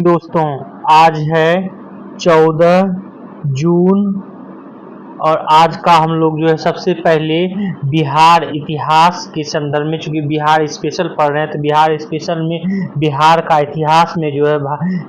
दोस्तों, आज है 14 जून और आज का हम लोग जो है सबसे पहले बिहार इतिहास के संदर्भ में, चूंकि बिहार स्पेशल पढ़ रहे हैं तो बिहार स्पेशल में बिहार का इतिहास में जो है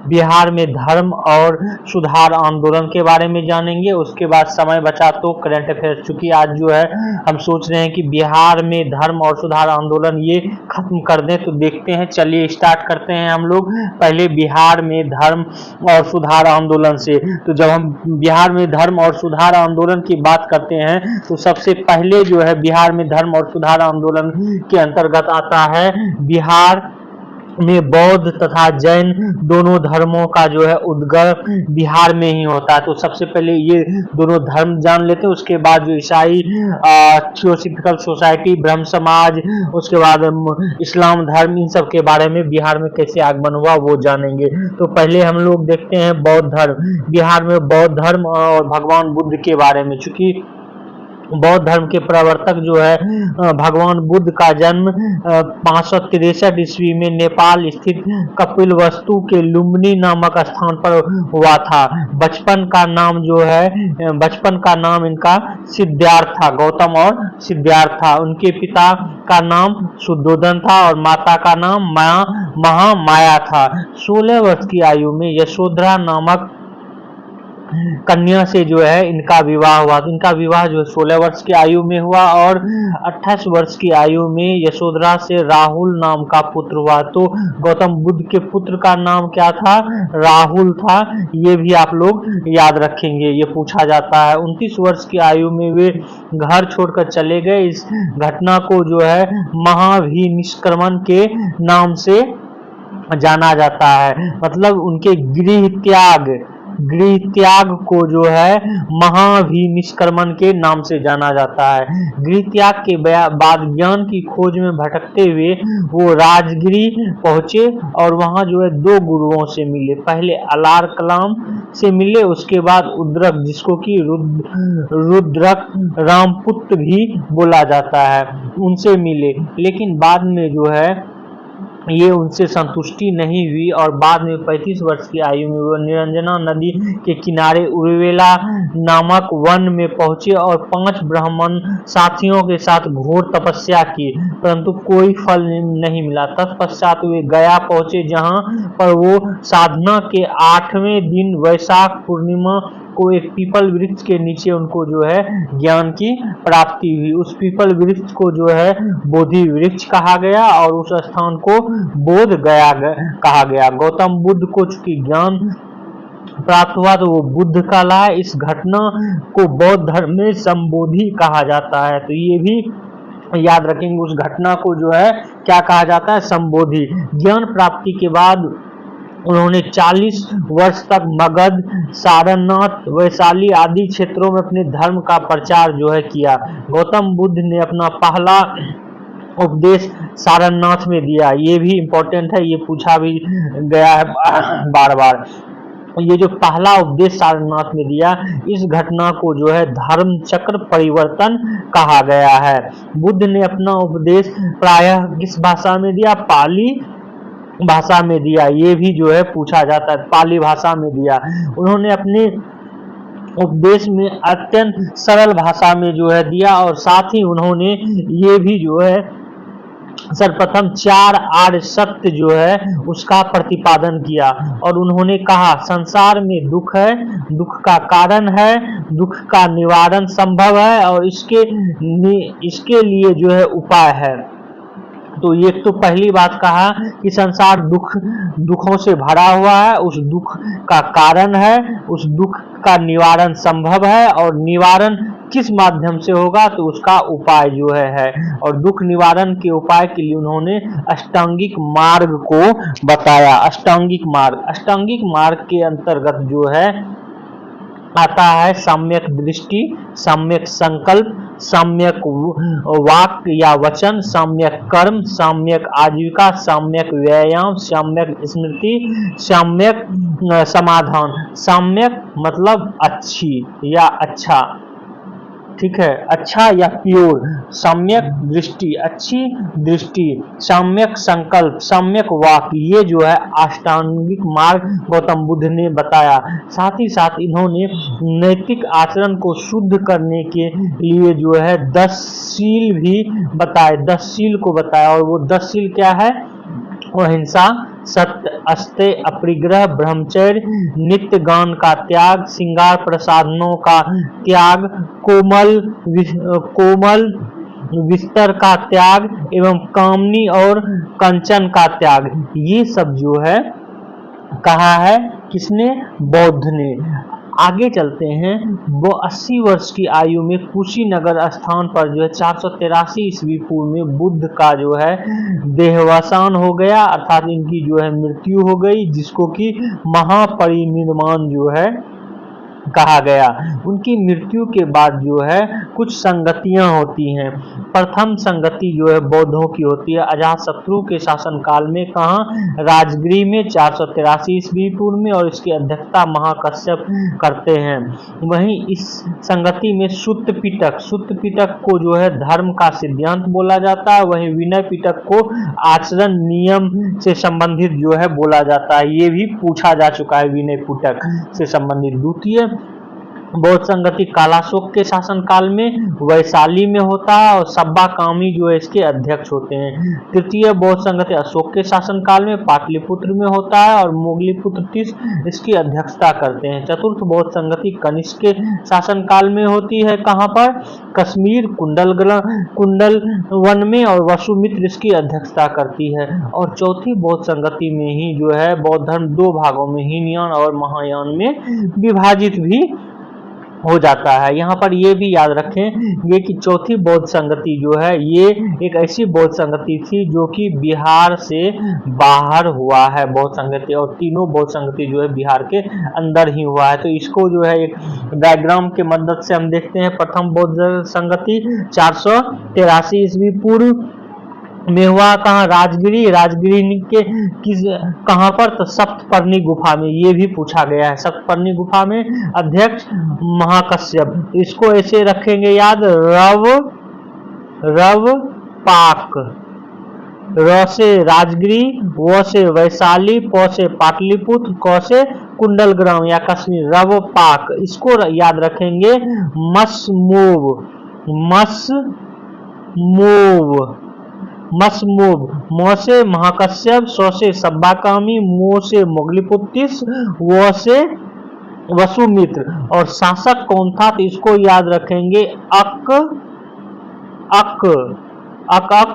बिहार में धर्म और सुधार आंदोलन के बारे में जानेंगे। उसके बाद समय बचा तो करंट अफेयर्स, चूंकि आज जो है हम सोच रहे हैं कि बिहार में धर्म और सुधार आंदोलन ये खत्म कर दें, तो देखते हैं। चलिए स्टार्ट करते हैं हम लोग पहले बिहार में धर्म और सुधार आंदोलन से। तो जब हम बिहार में धर्म और सुधार आंदोलन की बात करते हैं तो सबसे पहले जो है बिहार में धर्म और सुधार आंदोलन के अंतर्गत आता है बिहार में बौद्ध तथा जैन दोनों धर्मों का जो है उद्गम बिहार में ही होता है। तो सबसे पहले ये दोनों धर्म जान लेते हैं, उसके बाद जो ईसाई थियोसॉफिकल सोसाइटी, ब्रह्म समाज, उसके बाद इस्लाम धर्म, इन सब के बारे में बिहार में कैसे आगमन हुआ वो जानेंगे। तो पहले हम लोग देखते हैं बौद्ध धर्म। बिहार में बौद्ध धर्म और भगवान बुद्ध के बारे में, चूंकि बौद्ध धर्म के प्रवर्तक जो है भगवान बुद्ध का जन्म 563 ईस्वी में नेपाल स्थित कपिलवस्तु के लुम्बिनी नामक स्थान पर हुआ था। बचपन का नाम इनका सिद्धार्थ था, गौतम और सिद्धार्थ था। उनके पिता का नाम शुद्धोदन था और माता का नाम महामाया था। 16 वर्ष की आयु में यशोधरा नामक कन्या से जो है इनका विवाह हुआ। तो इनका विवाह जो है 16 वर्ष की आयु में हुआ और 28 वर्ष की आयु में यशोधरा से राहुल नाम का पुत्र हुआ। तो गौतम बुद्ध के पुत्र का नाम क्या था? राहुल था। ये भी आप लोग याद रखेंगे, ये पूछा जाता है। 29 वर्ष की आयु में वे घर छोड़कर चले गए। इस घटना को जो है महाभिनिष्क्रमण के नाम से जाना जाता है, मतलब उनके गृह त्याग को जो है महाभिनिष्क्रमण के नाम से जाना जाता है। गृह त्याग के बाद ज्ञान की खोज में भटकते हुए वो राजगिरी पहुंचे और वहां जो है 2 गुरुओं से मिले। पहले अलार कलाम से मिले, उसके बाद उद्रक, जिसको कि रुद्रक रामपुत्र भी बोला जाता है, उनसे मिले। लेकिन बाद में जो है ये उनसे संतुष्टि नहीं हुई और बाद में 35 वर्ष की आयु में वो निरंजना नदी के किनारे उर्वेला नामक वन में पहुंचे और 5 ब्राह्मण साथियों के साथ घोर तपस्या की, परंतु कोई फल नहीं मिला। तत्पश्चात वे गया पहुंचे, जहां पर वो साधना के 8वें दिन वैशाख पूर्णिमा को एक पीपल वृक्ष के नीचे उनको जो है ज्ञान की प्राप्ति हुई। उस पीपल वृक्ष को जो है बोधि वृक्ष कहा गया और उस स्थान को बोध गया कहा गया। गौतम बुद्ध को चूंकि ज्ञान प्राप्त हुआ तो वो बुद्ध कहलाए। इस घटना को बौद्ध धर्म में संबोधि कहा जाता है। तो ये भी याद रखेंगे, उस घटना को जो है क्या कहा जाता है? संबोधि। ज्ञान प्राप्ति के बाद उन्होंने 40 वर्ष तक मगध, सारनाथ, वैशाली आदि क्षेत्रों में अपने धर्म का प्रचार जो है किया। गौतम बुद्ध ने अपना पहला उपदेश सारनाथ में दिया। ये भी इम्पोर्टेंट है, ये पूछा भी गया है बार बार। ये जो पहला उपदेश सारनाथ में दिया, इस घटना को जो है धर्म चक्र परिवर्तन कहा गया है। बुद्ध ने अपना उपदेश प्रायः किस भाषा में दिया? पाली भाषा में दिया। ये भी जो है पूछा जाता है, पाली भाषा में दिया। उन्होंने अपने उपदेश में अत्यंत सरल भाषा में जो है दिया और साथ ही उन्होंने ये भी जो है सर्वप्रथम 4 आर्य सत्य जो है उसका प्रतिपादन किया और उन्होंने कहा संसार में दुख है, दुख का कारण है, दुख का निवारण संभव है और इसके लिए जो है उपाय है। तो ये तो पहली बात कहा कि संसार दुखों से भरा हुआ है, उस दुख का कारण है, उस दुख का निवारण संभव है और निवारण किस माध्यम से होगा? तो उसका उपाय जो है। और दुख निवारण के उपाय के लिए उन्होंने अष्टांगिक मार्ग को बताया। अष्टांगिक मार्ग के अंतर्गत जो है आता है सम्यक दृष्टि, सम्यक संकल्प, सम्यक वाक या वचन, सम्यक कर्म, सम्यक आजीविका, सम्यक व्यायाम, सम्यक स्मृति, सम्यक समाधान। सम्यक मतलब अच्छी या अच्छा, ठीक है, अच्छा या प्योर, सम्यक दृष्टि, अच्छी दृष्टि, सम्यक संकल्प, सम्यक वाक, ये जो है अष्टांगिक मार्ग गौतम बुद्ध ने बताया। साथ ही साथ इन्होंने नैतिक आचरण को शुद्ध करने के लिए जो है 10 शील भी बताए, 10 शील को बताया। और वो 10 शील क्या है? अहिंसा, सत्य, अस्तेय, अपरिग्रह, ब्रह्मचर्य, नित्य गान का त्याग, श्रृंगार प्रसाधनों का त्याग, कोमल विस्तर का त्याग एवं कामनी और कंचन का त्याग। ये सब जो है कहा है किसने? बौद्ध ने। आगे चलते हैं। वो 80 वर्ष की आयु में कुशीनगर स्थान पर जो है 483 ईस्वी पूर्व में बुद्ध का जो है देहावसान हो गया, अर्थात इनकी जो है मृत्यु हो गई, जिसको कि महापरिनिर्वाण जो है कहा गया। उनकी मृत्यु के बाद जो है कुछ संगतियां होती हैं। प्रथम संगति जो है बौद्धों की होती है अजातशत्रु के शासनकाल में। कहाँ? राजगृह में 483 ईस्वी पूर्व में, और इसकी अध्यक्षता महाकश्यप करते हैं। वहीं इस संगति में सुत्त पिटक को जो है धर्म का सिद्धांत बोला जाता है। वहीं विनय पिटक को आचरण नियम से संबंधित जो है बोला जाता है। ये भी पूछा जा चुका है विनय पिटक से संबंधित। द्वितीय बौद्ध संगति कालाशोक के शासनकाल में वैशाली में होता है, और सब्बा कामी जो है इसके अध्यक्ष होते हैं। तृतीय बौद्ध संगति अशोक के शासनकाल में पाटलिपुत्र में होता है, और मोगलीपुत्र तीस इसकी अध्यक्षता करते हैं। चतुर्थ बौद्ध संगति कनिष्क के शासनकाल में होती है। कहाँ पर? कश्मीर कुंडल वन में, और वसुमित्र इसकी अध्यक्षता करती है। और चौथी बौद्ध संगति में ही जो है बौद्ध धर्म 2 भागों में हीनयान और महायान में विभाजित भी हो जाता है। यहाँ पर ये भी याद रखें ये कि चौथी बौद्ध संगति जो है ये एक ऐसी बौद्ध संगति थी जो कि बिहार से बाहर हुआ है बौद्ध संगति, और तीनों बौद्ध संगति जो है बिहार के अंदर ही हुआ है। तो इसको जो है एक डायग्राम के मदद से हम देखते हैं। प्रथम बौद्ध संगति 483 ईस्वी पूर्व में हुआ। कहाँ? राजगिरी के किस कहाँ पर? तो सप्तपर्णी गुफा में। ये भी पूछा गया है। सप्तपर्णी गुफा में अध्यक्ष महाकश्यप। इसको ऐसे रखेंगे याद, रव पाक, र से राजगिरी, व से वैशाली, प से पाटलिपुत्र, क से कुंडलग्राम या कश्मीर, रव पाक। इसको याद रखेंगे। मसमूब, म से महाकश्यप, स से सब्बाकामी, मो से मोगलीपुत्तिस, व से वसुमित्र। और शासक कौन था? तो इसको याद रखेंगे अक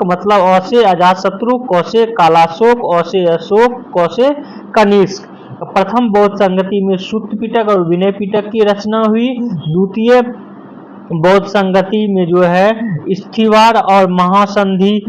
मतलब अ से अजातशत्रु, क से कालाशोक, अ से अशोक, क से कनिष्क। प्रथम बौद्ध संगति में सुत्त पिटक और विनय पिटक की रचना हुई। द्वितीय बौद्ध संगति में जो है स्थिवार और महासंधिक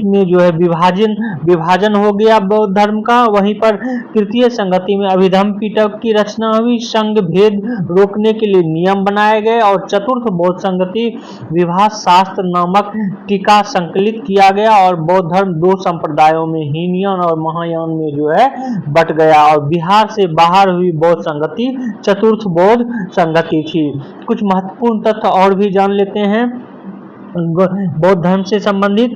में जो है विभाजन हो गया बौद्ध धर्म का। वहीं पर तृतीय संगति में अभिधम्म पिटक की रचना हुई, संघ भेद रोकने के लिए नियम बनाए गए। और चतुर्थ बौद्ध संगति विभाष शास्त्र नामक टीका संकलित किया गया, और बौद्ध धर्म 2 संप्रदायों में हीनयान और महायान में जो है बट गया। और बिहार से बाहर हुई बौद्ध संगति चतुर्थ बौद्ध संगति थी। कुछ महत्वपूर्ण तथ्य और भी जान लेते हैं बौद्ध धर्म से संबंधित।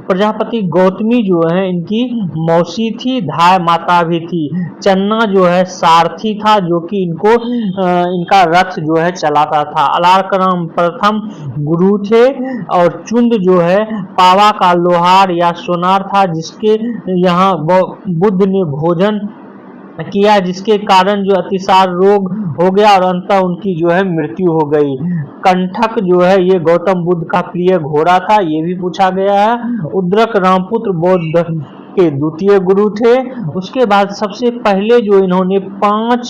प्रजापति गौतमी जो है इनकी मौसी थी, धाय माता भी थी। चन्ना जो है सारथी था जो कि इनका रथ जो है चलाता था। अलारकराम प्रथम गुरु थे, और चुंद जो है पावा का लोहार या सोनार था, जिसके यहाँ बुद्ध ने भोजन किया, जिसके कारण जो अतिसार रोग हो गया और अंततः उनकी जो है मृत्यु हो गई। कंठक जो है ये गौतम बुद्ध का प्रिय घोड़ा था, ये भी पूछा गया है। उद्रक रामपुत्र बौद्ध के द्वितीय गुरु थे। उसके बाद सबसे पहले जो इन्होंने पांच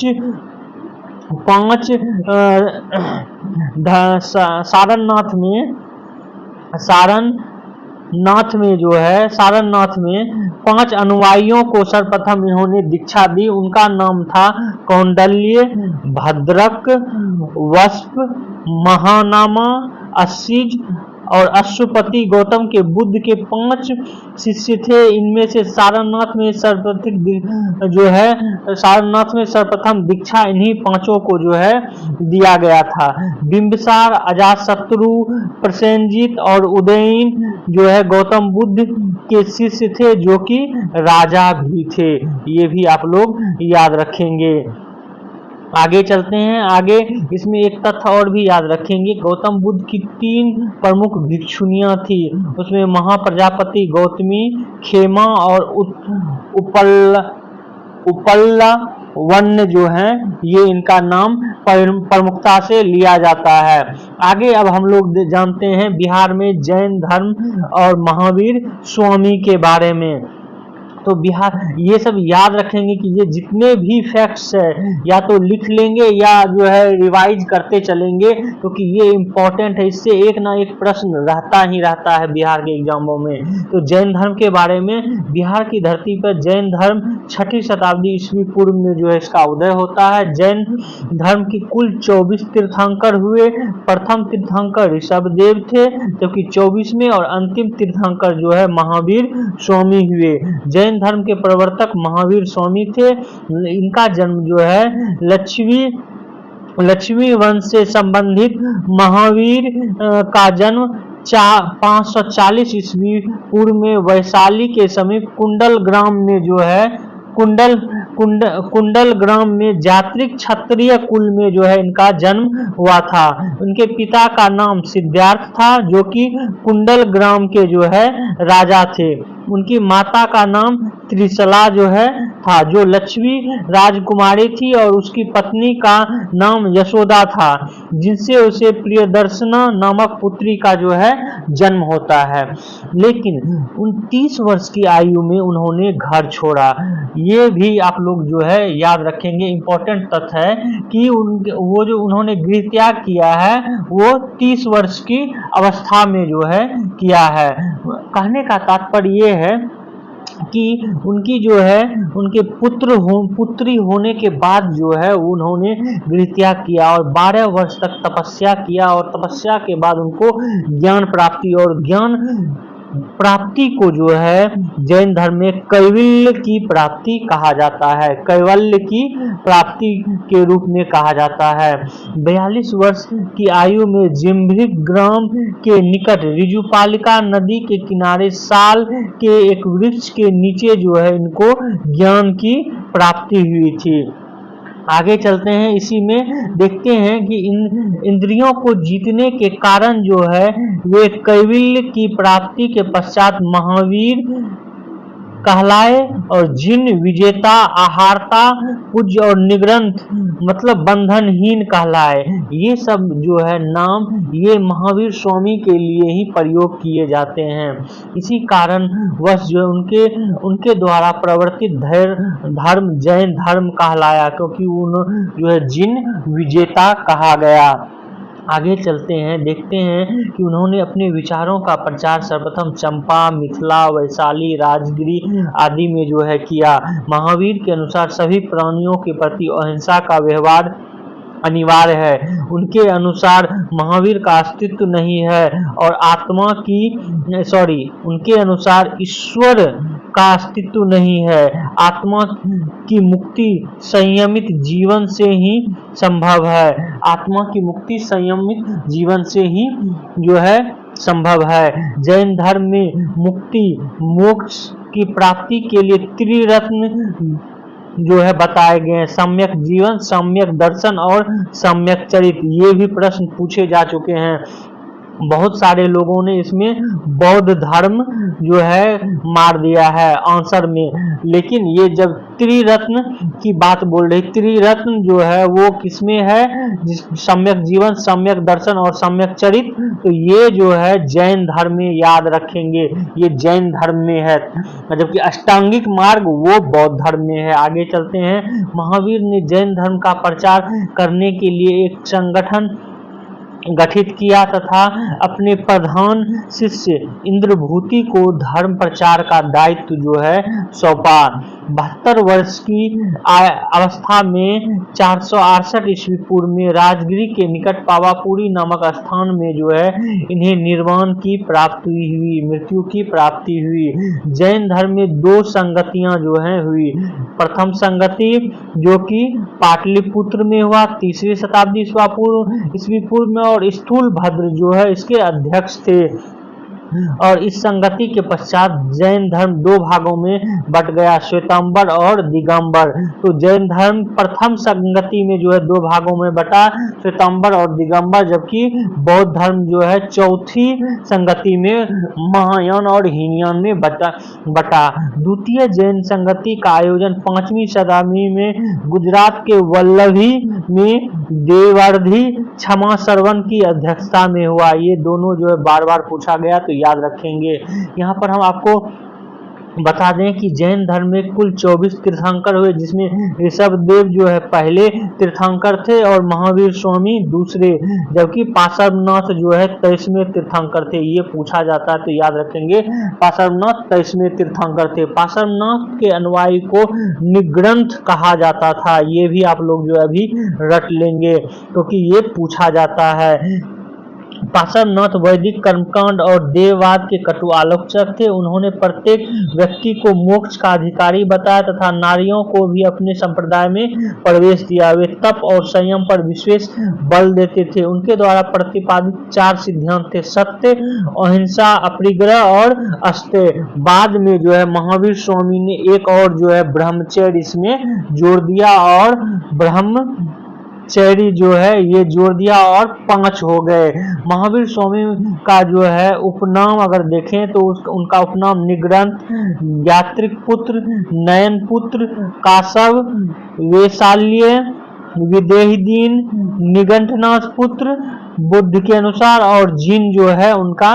सारनाथ में 5 अनुयायियों को सर्वप्रथम इन्होंने दीक्षा दी। उनका नाम था कौंडल्य, भद्रक, वस्प, महानामा, असिज और अश्वपति गौतम के बुद्ध के 5 शिष्य थे। इनमें से सारनाथ में सारनाथ में सर्वप्रथम दीक्षा इन्हीं 5 को जो है दिया गया था। बिंबिसार, अजातशत्रु, प्रसेनजीत और उदयन जो है गौतम बुद्ध के शिष्य थे, जो कि राजा भी थे। ये भी आप लोग याद रखेंगे। आगे चलते हैं। आगे इसमें एक तथ्य और भी याद रखेंगे। गौतम बुद्ध की 3 प्रमुख भिक्षुनियां थी। उसमें महाप्रजापति गौतमी, खेमा और उपल्ला वन्य जो है, ये इनका नाम प्रमुखता से लिया जाता है। आगे अब हम लोग जानते हैं बिहार में जैन धर्म और महावीर स्वामी के बारे में। तो बिहार, ये सब याद रखेंगे कि ये जितने भी फैक्ट्स है या तो लिख लेंगे या जो है रिवाइज करते चलेंगे, क्योंकि ये इम्पोर्टेंट है। इससे एक ना एक प्रश्न रहता ही रहता है बिहार के एग्जामों में। तो जैन धर्म के बारे में, बिहार की धरती पर जैन धर्म 6ठी शताब्दी ईस्वी पूर्व में जो है इसका उदय होता है। जैन धर्म की कुल 24 तीर्थंकर हुए। प्रथम तीर्थंकर ऋषभदेव थे, जबकि 24वें और अंतिम तीर्थंकर जो है महावीर स्वामी हुए। जैन धर्म के प्रवर्तक महावीर स्वामी थे। इनका जन्म जो है लक्ष्मी वंश से संबंधित महावीर का जन्म 540 ईस्वी पूर्व में वैशाली के समीप कुंडल ग्राम में जो है कुंडल ग्राम में जात्रिक क्षत्रिय कुल में जो है इनका जन्म हुआ था। उनके पिता का नाम सिद्धार्थ था, जो कि कुंडल ग्राम के जो है राजा थे। उनकी माता का नाम त्रिशला जो है था, जो लक्ष्मी राजकुमारी थी, और उसकी पत्नी का नाम यशोदा था, जिनसे उसे प्रियदर्शना नामक पुत्री का जो है जन्म होता है। लेकिन 29 वर्ष की आयु में उन्होंने घर छोड़ा। ये भी आप लोग जो है याद रखेंगे। इम्पोर्टेंट तथ्य है कि वो जो उन्होंने गृह त्याग किया है वो 30 वर्ष की अवस्था में जो है किया है। कहने का तात्पर्य ये है कि उनकी जो है उनके पुत्री होने के बाद जो है उन्होंने गृह त्याग किया और 12 वर्ष तक तपस्या किया, और तपस्या के बाद उनको ज्ञान प्राप्ति, और ज्ञान प्राप्ति को जो है जैन धर्म में कैवल्य की प्राप्ति कहा जाता है। कैवल्य की प्राप्ति के रूप में कहा जाता है। 42 वर्ष की आयु में जिम्भृग ग्राम के निकट ऋजुपालिका नदी के किनारे साल के एक वृक्ष के नीचे जो है इनको ज्ञान की प्राप्ति हुई थी। आगे चलते हैं। इसी में देखते हैं कि इन इंद्रियों को जीतने के कारण जो है वे कैवल्य की प्राप्ति के पश्चात महावीर कहलाए, और जिन विजेता, आहारता, पूज्य और निग्रंथ मतलब बंधनहीन कहलाए। ये सब जो है नाम ये महावीर स्वामी के लिए ही प्रयोग किए जाते हैं। इसी कारण वह जो उनके द्वारा प्रवर्तित धर्म जैन धर्म कहलाया, क्योंकि उन जो है जिन विजेता कहा गया। आगे चलते हैं, देखते हैं कि उन्होंने अपने विचारों का प्रचार सर्वप्रथम चंपा, मिथिला, वैशाली, राजगिरी आदि में जो है किया। महावीर के अनुसार सभी प्राणियों के प्रति अहिंसा का व्यवहार अनिवार्य है। उनके अनुसार महावीर का अस्तित्व नहीं है और उनके अनुसार ईश्वर का अस्तित्व नहीं है। आत्मा की मुक्ति संयमित जीवन से ही संभव है। आत्मा की मुक्ति संयमित जीवन से ही जो है संभव है। जैन धर्म में मुक्ति मोक्ष की प्राप्ति के लिए त्रिरत्न जो है बताए गए हैं: सम्यक जीवन, सम्यक दर्शन और सम्यक चरित्र। ये भी प्रश्न पूछे जा चुके हैं। बहुत सारे लोगों ने इसमें बौद्ध धर्म जो है मार दिया है आंसर में, लेकिन ये जब त्रिरत्न की बात बोल रही, त्रिरत्न जो है वो किसमें है? सम्यक जीवन, सम्यक दर्शन और सम्यक चरित्र। तो ये जो है जैन धर्म में याद रखेंगे, ये जैन धर्म में है, जबकि अष्टांगिक मार्ग वो बौद्ध धर्म में है। आगे चलते हैं। महावीर ने जैन धर्म का प्रचार करने के लिए एक संगठन गठित किया तथा अपने प्रधान शिष्य इंद्रभूति को धर्म प्रचार का दायित्व जो है सौंपा। 72 वर्ष की अवस्था में 468 ईस्वी पूर्व में राजगिरी के निकट पावापुरी नामक स्थान में जो है इन्हें निर्वाण की प्राप्ति हुई, मृत्यु की प्राप्ति हुई। जैन धर्म में 2 संगतियां जो है हुई। प्रथम संगति जो कि पाटलिपुत्र में हुआ 3री शताब्दी ईस्वी पूर्व में, और स्थूल भद्र जो है इसके अध्यक्ष थे। और इस संगति के पश्चात जैन धर्म 2 भागों में बट गया, श्वेतांबर और दिगंबर। तो जैन धर्म प्रथम संगति में जो है 2 भागों में बटा, श्वेतांबर और दिगंबर, जबकि बौद्ध धर्म जो है चौथी संगति में महायान और हीनयान में बटा। द्वितीय जैन संगति का आयोजन 5वीं शताब्दी में गुजरात के वल्लभी में देवर्धि क्षमा श्रवण की अध्यक्षता में हुआ। ये दोनों जो है बार बार पूछा गया तो याद रखेंगे। यहाँ पर हम आपको बता दें कि जैन धर्म में कुल 24 तीर्थंकर हुए, जिसमें ऋषभदेव जो है पहले तीर्थंकर थे और महावीर स्वामी दूसरे, जबकि पार्श्वनाथ जो है 23वें तीर्थंकर थे। ये पूछा जाता है तो याद रखेंगे, पार्श्वनाथ 23वें तीर्थंकर थे। पार्श्वनाथ के अनुयायी को निग्रंथ कहा जाता था। ये भी आप लोग जो है अभी रट लेंगे क्योंकि ये पूछा जाता है। पार्श्वनाथ वैदिक कर्मकांड और देववाद के कटु आलोचक थे। उन्होंने प्रत्येक व्यक्ति को मोक्ष का अधिकारी बताया तथा नारियों को भी अपने संप्रदाय में प्रवेश दिया। वे तप और संयम पर विशेष बल देते थे। उनके द्वारा प्रतिपादित 4 सिद्धांत थे: सत्य, अहिंसा, अपरिग्रह और अस्तेय। बाद में जो है महावीर स्वामी ने एक और जो है ब्रह्मचर्य इसमें जोड़ दिया और ब्रह्मचर्य जो है ये जोड़ दिया और 5 हो गए। महावीर स्वामी का जो है उपनाम अगर देखें तो उनका उपनाम निग्रंथ, यात्रिक पुत्र, नयन पुत्र, काशव, वैशाल्य, विदेहदीन, निगंठनाथ पुत्र बुद्ध के अनुसार, और जिन जो है उनका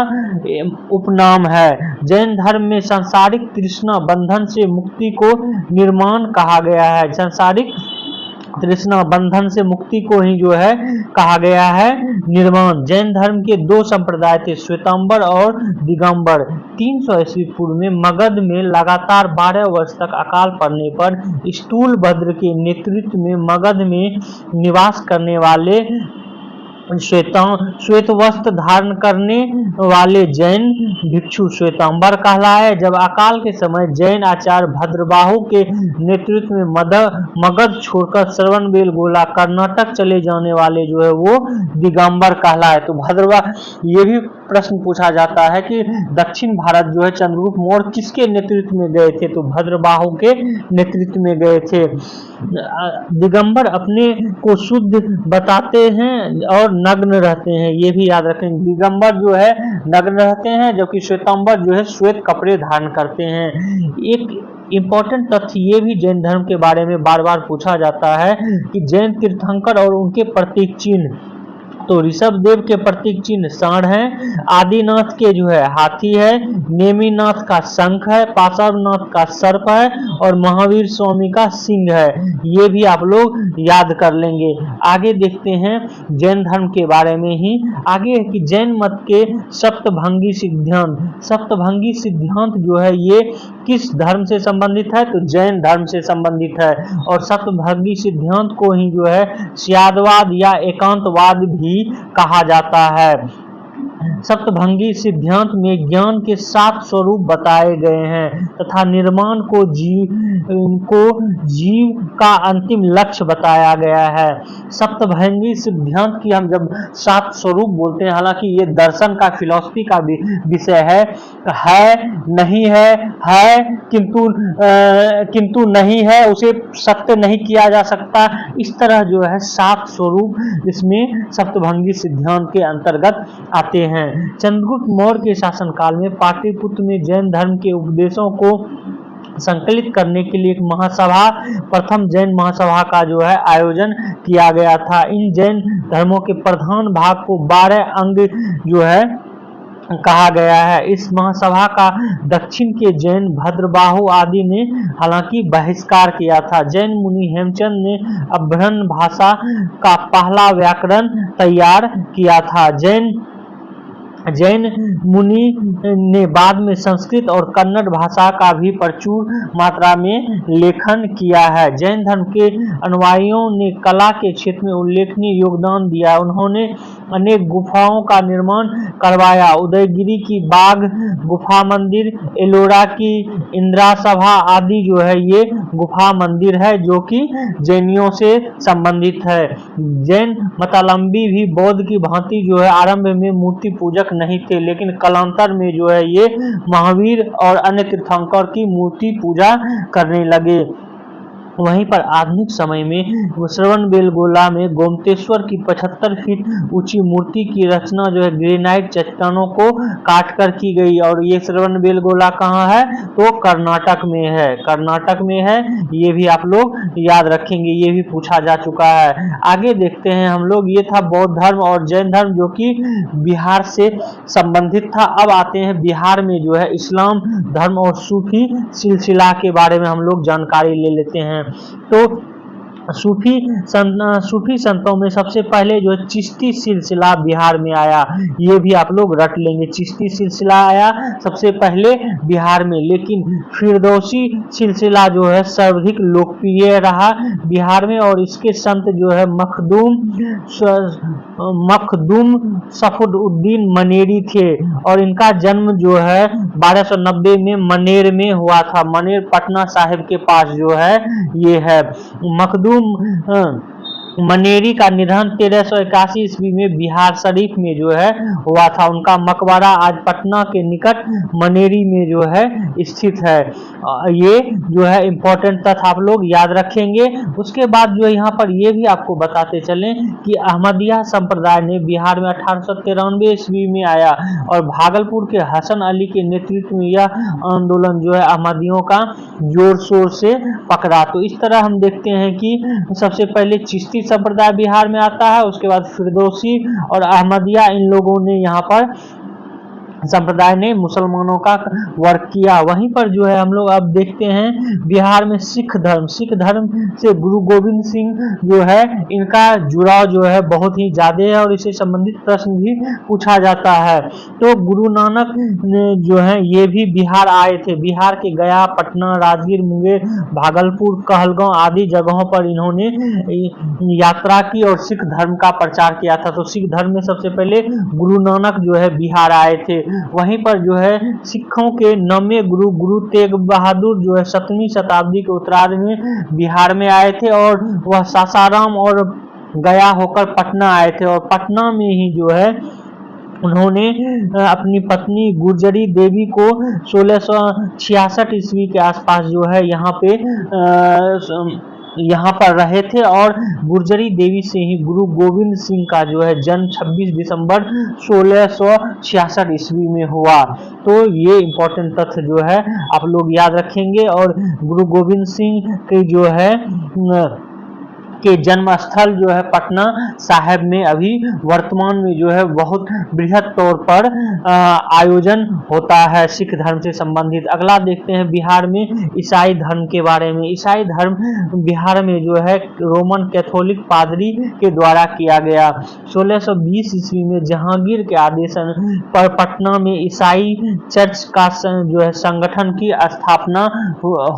उपनाम है। जैन धर्म में सांसारिक तृष्णा बंधन से मुक्ति को निर्माण कहा गया है। सांसारिक तृष्णा बंधन से मुक्ति को ही जो है कहा गया है निर्वाण। जैन धर्म के 2 संप्रदाय थे, श्वेतांबर और दिगंबर। 300 ईस्वी पूर्व में मगध में लगातार 12 वर्ष तक अकाल पड़ने पर स्थूल भद्र के नेतृत्व में मगध में निवास करने वाले श्वेत वस्त्र धारण करने वाले जैन भिक्षु श्वेतांबर कहलाए। जब अकाल के समय जैन आचार्य भद्रबाहु के नेतृत्व में मगध छोड़कर श्रवणबेलगोला कर्नाटक चले जाने वाले जो है वो दिगंबर कहलाए। तो ये भी प्रश्न पूछा जाता है कि दक्षिण भारत जो है चंद्रगुप्त मौर्य किसके नेतृत्व में गए थे, तो भद्रबाहु के नेतृत्व में गए थे। दिगंबर अपने को शुद्ध बताते हैं और नग्न रहते हैं, ये भी याद रखें। दिगंबर जो है नग्न रहते हैं जबकि श्वेतांबर जो है श्वेत कपड़े धारण करते हैं। एक इंपॉर्टेंट तथ्य ये भी जैन धर्म के बारे में बार बार पूछा जाता है कि जैन तीर्थंकर और उनके प्रतीक चिन्ह, तो ऋषभदेव के प्रतीक चिन्ह सांड है, आदिनाथ के जो है हाथी है, नेमिनाथ का शंख है, पार्श्वनाथ का सर्प है और महावीर स्वामी का सिंह है। ये भी आप लोग याद कर लेंगे। आगे देखते हैं जैन धर्म के बारे में ही। आगे है कि जैन मत के सप्तभंगी सिद्धांत जो है ये किस धर्म से संबंधित है, तो जैन धर्म से संबंधित है। और सप्तभंगी सिद्धांत को ही जो है स्यादवाद या एकांतवाद भी कहा जाता है। सप्तभंगी सिद्धांत में ज्ञान के 7 स्वरूप बताए गए हैं तथा निर्माण को जीव का अंतिम लक्ष्य बताया गया है। सप्तभंगी सिद्धांत की हम जब 7 स्वरूप बोलते हैं, हालांकि ये दर्शन का फिलॉसफी का विषय है नहीं है किंतु नहीं है, उसे सत्य नहीं किया जा सकता। इस तरह जो है 7 स्वरूप इसमें सप्तभंगी सिद्धांत के अंतर्गत आते हैं। चंद्रगुप्त मौर्य के शासनकाल में पाटलिपुत्र में जैन धर्म के उपदेशों को संकलित करने के लिए एक महासभा, प्रथम जैन महासभा का जो है आयोजन किया गया था। इन जैन धर्मों के प्रधान भाग को 12 अंग जो है कहा गया है। इस महासभा का दक्षिण के जैन भद्रबाहु आदि ने हालांकि बहिष्कार किया था। जैन मुनि हेमचंद ने अभ्रन भाषा का पहला व्याकरण तैयार किया था। जैन जैन मुनि ने बाद में संस्कृत और कन्नड़ भाषा का भी प्रचुर मात्रा में लेखन किया है। जैन धर्म के अनुयायियों ने कला के क्षेत्र में उल्लेखनीय योगदान दिया। उन्होंने अनेक गुफाओं का निर्माण करवाया। उदयगिरी की बाघ गुफा मंदिर, एलोरा की इंदिरा सभा आदि जो है ये गुफा मंदिर है जो कि जैनियों से संबंधित है। जैन मतावलंबी भी बौद्ध की भांति जो है आरंभ में मूर्ति पूजक नहीं थे, लेकिन कालांतर में जो है ये महावीर और अन्य तीर्थंकर की मूर्ति पूजा करने लगे। वहीं पर आधुनिक समय में श्रवणबेलगोला में गोमतेश्वर की 75 फीट ऊंची मूर्ति की रचना जो है ग्रेनाइट चट्टानों को काटकर की गई। और ये श्रवणबेलगोला कहाँ है? तो कर्नाटक में है। कर्नाटक में है, ये भी आप लोग याद रखेंगे, ये भी पूछा जा चुका है। आगे देखते हैं हम लोग। ये था बौद्ध धर्म और जैन धर्म जो कि बिहार से संबंधित था। अब आते हैं बिहार में जो है इस्लाम धर्म और सूफी सिलसिला के बारे में हम लोग जानकारी ले लेते हैं। तो सूफी संतों में सबसे पहले जो चिश्ती सिलसिला बिहार में आया, ये भी आप लोग रट लेंगे। चिश्ती सिलसिला आया सबसे पहले बिहार में, लेकिन फिरदौसी सिलसिला जो है सर्वाधिक लोकप्रिय रहा बिहार में। और इसके संत जो है मखदूम सफुद्दीन मनेरी थे और इनका जन्म जो है 1290 में मनेर में हुआ था। मनेर पटना साहिब के पास जो है ये है। मखदूम मनेरी का निधन 1381 ईस्वी में बिहार शरीफ में जो है हुआ था। उनका मकबरा आज पटना के निकट मनेरी में जो है स्थित है। ये जो है इम्पोर्टेंट तथ्य आप लोग याद रखेंगे। उसके बाद जो यहाँ पर ये भी आपको बताते चलें कि अहमदिया संप्रदाय ने बिहार में 1893 ईस्वी में आया और भागलपुर के हसन अली के नेतृत्व में यह आंदोलन जो है अहमदियों का जोर शोर से पकड़ा। तो इस तरह हम देखते हैं कि सबसे पहले चिश्ती संप्रदाय बिहार में आता है, उसके बाद फिरदौसी और अहमदिया, इन लोगों ने यहाँ पर संप्रदाय ने मुसलमानों का वर्क किया। वहीं पर जो है हम लोग अब देखते हैं बिहार में सिख धर्म से गुरु गोविंद सिंह जो है इनका जुड़ाव जो है बहुत ही ज्यादा है और इससे संबंधित प्रश्न भी पूछा जाता है। तो गुरु नानक जो है ये भी बिहार आए थे। बिहार के गया, पटना, राजगीर, मुंगेर, भागलपुर, कहलगांव आदि जगहों पर इन्होंने यात्रा की और सिख धर्म का प्रचार किया था। तो सिख धर्म में सबसे पहले गुरु नानक जो है बिहार आए थे। वहीं पर जो है सिखों के 9वें गुरु तेग बहादुर जो है 7वीं शताब्दी के उत्तरार्ध में बिहार में आए थे और वह सासाराम और गया होकर पटना आए थे। और पटना में ही जो है उन्होंने अपनी पत्नी गुर्जरी देवी को 1666 ईस्वी के आसपास जो है यहाँ पर रहे थे और गुर्जरी देवी से ही गुरु गोविंद सिंह का जो है जन्म 26 दिसंबर 1666 ईस्वी में हुआ। तो ये इम्पोर्टेंट तथ्य जो है आप लोग याद रखेंगे। और गुरु गोविंद सिंह के जो है के जन्म स्थल जो है पटना साहिब में अभी वर्तमान में जो है बहुत बृहद तौर पर आयोजन होता है सिख धर्म से संबंधित। अगला देखते हैं बिहार में ईसाई धर्म के बारे में। ईसाई धर्म बिहार में जो है रोमन कैथोलिक पादरी के द्वारा किया गया। 1620 ईस्वी में जहांगीर के आदेश पर पटना में ईसाई चर्च का जो है संगठन की स्थापना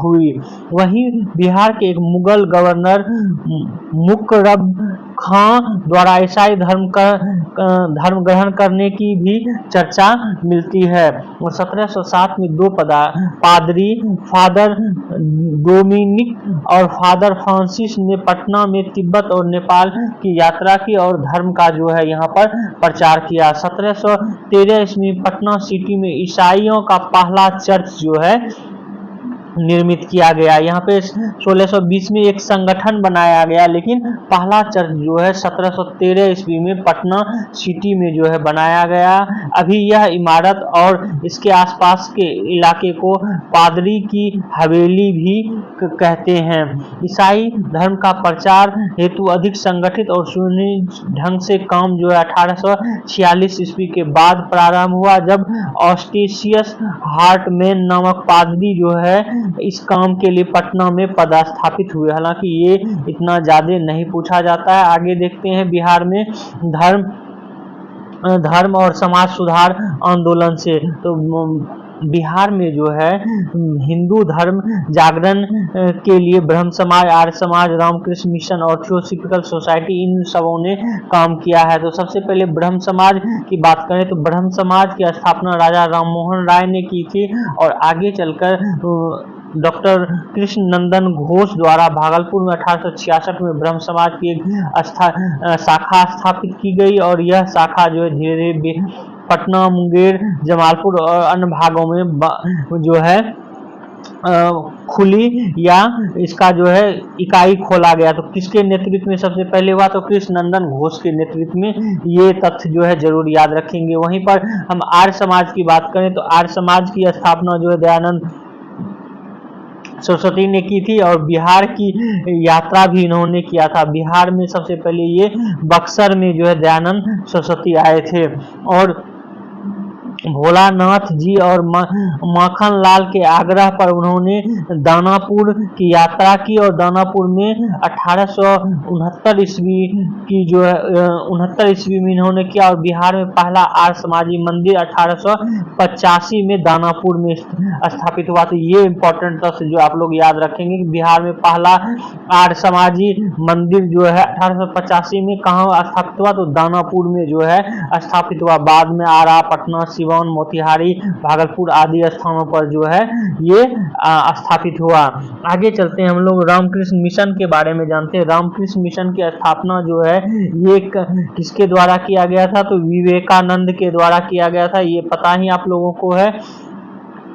हुई। वहीं बिहार के एक मुगल गवर्नर मुकरब खां द्वारा ईसाई धर्म ग्रहण करने की भी चर्चा मिलती है। और 1707 में 2 पादरी फादर डोमिनिक और फादर फ्रांसिस ने पटना में तिब्बत और नेपाल की यात्रा की और धर्म का जो है यहाँ पर प्रचार किया। 1713 ईस्वी में पटना सिटी में ईसाइयों का पहला चर्च जो है निर्मित किया गया। यहाँ पे 1620 में एक संगठन बनाया गया, लेकिन पहला चर्च जो है 1713 ईस्वी में पटना सिटी में जो है बनाया गया। अभी यह इमारत और इसके आसपास के इलाके को पादरी की हवेली भी कहते हैं। ईसाई धर्म का प्रचार हेतु अधिक संगठित और सुनियोजित ढंग से काम जो है 1846 ईस्वी के बाद प्रारंभ हुआ, जब ऑस्टेशियस हार्टमैन नामक पादरी जो है इस काम के लिए पटना में पदस्थापित हुए। हालांकि ये इतना ज्यादा नहीं पूछा जाता है। आगे देखते हैं बिहार में धर्म धर्म और समाज सुधार आंदोलन से। तो बिहार में जो है हिंदू धर्म जागरण के लिए ब्रह्म समाज, आर्य समाज, रामकृष्ण मिशन और थियोसॉफिकल सोसाइटी, इन सबों ने काम किया है। तो सबसे पहले ब्रह्म समाज की बात करें तो ब्रह्म समाज की स्थापना राजा राममोहन राय ने की थी और आगे चलकर डॉक्टर कृष्ण नंदन घोष द्वारा भागलपुर में 1866 में ब्रह्म समाज की एक शाखा स्थापित की गई और यह शाखा जो है धीरे धीरे पटना, मुंगेर, जमालपुर और अन्य भागों में जो है खुली या इसका जो है इकाई खोला गया। तो किसके नेतृत्व में सबसे पहले हुआ? तो कृष्ण नंदन घोष के नेतृत्व में। ये तथ्य जो है जरूर याद रखेंगे। वहीं पर हम आर्य समाज की बात करें तो आर्य समाज की स्थापना जो है दयानंद सरस्वती ने की थी और बिहार की यात्रा भी इन्होंने किया था। बिहार में सबसे पहले ये बक्सर में जो है दयानंद सरस्वती आए थे और भोलानाथ जी और माखन लाल के आग्रह पर उन्होंने दानापुर की यात्रा की और दानापुर में 1869 ईस्वी की जो है 69 ईस्वी में इन्होंने किया और बिहार में पहला आर्य समाजी मंदिर 1885 में दानापुर में स्थापित हुआ। तो ये इंपॉर्टेंट तथ्य जो आप लोग याद रखेंगे कि बिहार में पहला आर्य समाजी मंदिर जो है 1885 में कहाँ स्थापित हुआ? तो दानापुर में जो है स्थापित हुआ। बाद में आरा, पटना, मोतिहारी, भागलपुर आदि स्थानों पर जो है ये स्थापित हुआ। आगे चलते हैं हम लोग रामकृष्ण मिशन के बारे में जानते हैं। रामकृष्ण मिशन की स्थापना जो है ये किसके द्वारा किया गया था? तो विवेकानंद के द्वारा किया गया था। ये पता ही आप लोगों को है।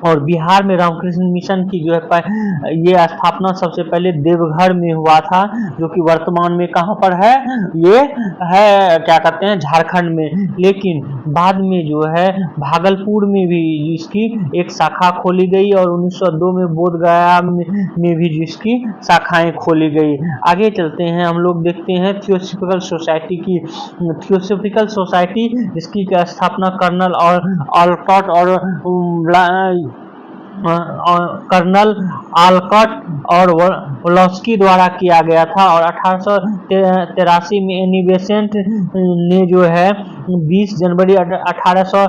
और बिहार में रामकृष्ण मिशन की जो है ये स्थापना सबसे पहले देवघर में हुआ था, जो कि वर्तमान में कहाँ पर है? ये है क्या कहते हैं झारखंड में। लेकिन बाद में जो है भागलपुर में भी इसकी एक शाखा खोली गई और 1902 में बोधगया में भी जिसकी शाखाएं खोली गई। आगे चलते हैं हम लोग देखते हैं थियोसॉफिकल सोसाइटी की। थियोसॉफिकल सोसाइटी जिसकी स्थापना कर्नल आलकट और वोल्स्की द्वारा किया गया था और 1883 में एनी बेसेंट ने जो है 20 जनवरी 1800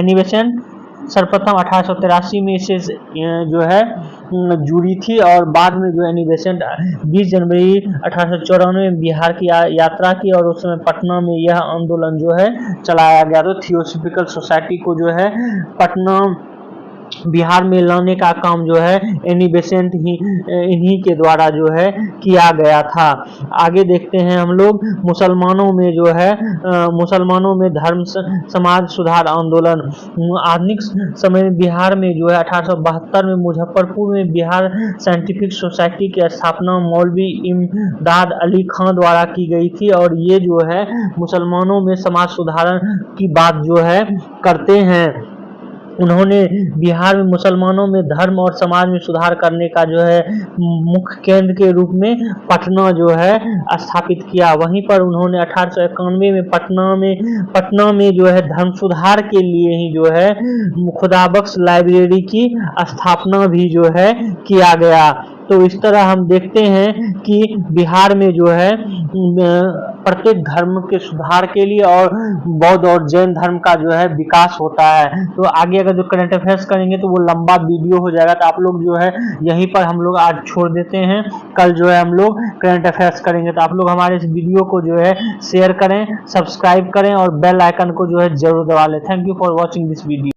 एनी बेसेंट सर्वप्रथम 1883 में इसे जो है जुड़ी थी और बाद में जो एनी बेसेंट 20 जनवरी 1894 में बिहार की यात्रा की और उस समय पटना में यह आंदोलन जो है चलाया गया। तो थियोसॉफिकल सोसाइटी को जो है पटना बिहार में लाने का काम जो है एनी बेसेंट इन्हीं के द्वारा जो है किया गया था। आगे देखते हैं हम लोग मुसलमानों में जो है मुसलमानों में धर्म समाज सुधार आंदोलन। आधुनिक समय में बिहार में जो है 1872 में मुजफ्फरपुर में बिहार साइंटिफिक सोसाइटी की स्थापना मौलवी इमदाद अली खां द्वारा की गई थी और ये जो है मुसलमानों में समाज सुधार की बात जो है करते हैं। उन्होंने बिहार में मुसलमानों में धर्म और समाज में सुधार करने का जो है मुख्य केंद्र के रूप में पटना जो है स्थापित किया। वहीं पर उन्होंने 1891 में पटना में जो है धर्म सुधार के लिए ही जो है खुदाबख्श लाइब्रेरी की स्थापना भी जो है किया गया। तो इस तरह हम देखते हैं कि बिहार में जो है प्रत्येक धर्म के सुधार के लिए और बौद्ध और जैन धर्म का जो है विकास होता है। तो आगे अगर जो करंट अफेयर्स करेंगे तो वो लंबा वीडियो हो जाएगा, तो आप लोग जो है यहीं पर हम लोग आज छोड़ देते हैं। कल जो है हम लोग करंट अफेयर्स करेंगे। तो आप लोग हमारे इस वीडियो को जो है शेयर करें, सब्सक्राइब करें और बेल आइकन को जो है जरूर दबा लें। Thank you for watching this video.